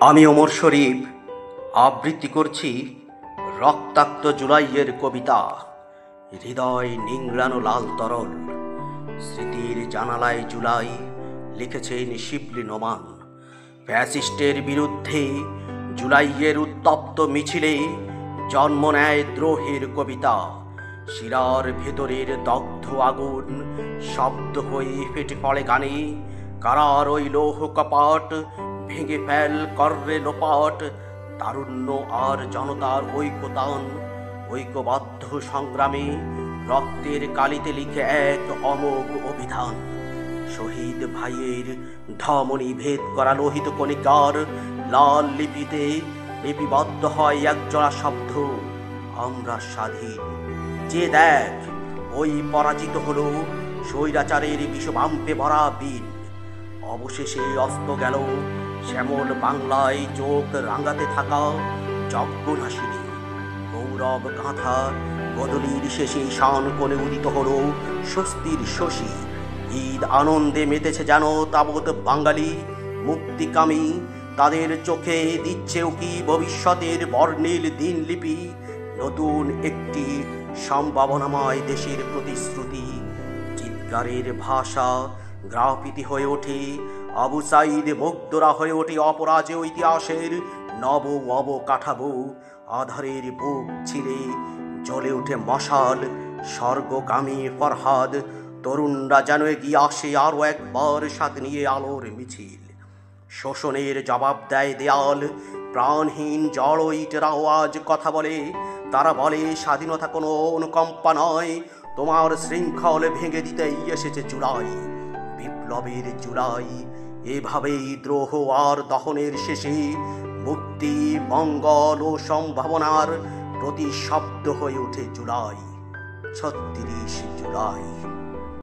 আমি ওমর শরীফ আবৃত্তি করছি রক্তাক্ত জুলাইয়ের কবিতা। হৃদয় নিংড়ানো লাল তরল স্মৃতির জানালায় জুলাই লিখেছেন শিবলি নোমান। ফ্যাসিস্টের বিরুদ্ধে জুলাইয়ের উত্তপ্ত মিছিলে জন্ম নেয় দ্রোহের কবিতা। শিরার ভেতরের দগ্ধ আগুন শব্দ হয়ে ফেটে পড়ে গানে। কারার ওই লৌহ কপাট ভেঙে ফেল কররে লোপাট। তারুণ্য আর জনতার ঐক্যতান ঐক্যবদ্ধ সংগ্রামে রক্তের কালিতে লিখে এক অমোঘ অভিধান। শহীদ ভাইয়ের ধমনী ভেদ করা লোহিত কণিকার লাল লিপিতে লিপিবদ্ধ হয় একজোড়া শব্দ, আমরা স্বাধীন। যে দেখ, ওই পরাজিত হলো স্বৈরাচারের বিষবাম্পে ভরা বীর। অবশেষে অস্ত গেল শ্যামল বাংলায় চোখ রাঙাতে থাকা যজ্ঞনাশিনী। গৌরব গাঁথা বদলির শেষে শান কোণে উদিত হল স্বস্তির শশী। ঈদ আনন্দে মেতেছে যেন তাবৎ বাঙালি মুক্তিকামী। তাদের চোখে দিচ্ছে উকি ভবিষ্যতের বর্ণিল দিনলিপি। নতুন একটি সম্ভাবনাময় দেশের প্রতিশ্রুতি। চিৎকারের ভাষা গ্রাফিতি হয়ে ওঠে আবু সাইদ, মুগ্ধরা হয়ে ওঠে অপরাজেয় ইতিহাসের নব অবকাঠামো। আধারের বুক ছিঁড়ে জ্বলে ওঠে মশাল স্বর্গগামী ফরহাদ। তরুণরা যেন এগিয়ে আসে আরও একবার সাথে নিয়ে আলোর মিছিল। শোষণের জবাব দেয় দেয়াল, প্রাণহীন জড় ইটের আওয়াজ কথা বলে। তারা বলে স্বাধীনতা কোনো অনুকম্পা নয়, তোমার শৃঙ্খল ভেঙে দিতেই এসেছে জুলাই। বিপ্লবের জুলাই এভাবেই দ্রোহ আর দহনের শেষে মুক্তি, মঙ্গল ও সম্ভাবনার প্রতি শব্দ হয়ে ওঠে জুলাই। ৩৬ জুলাই।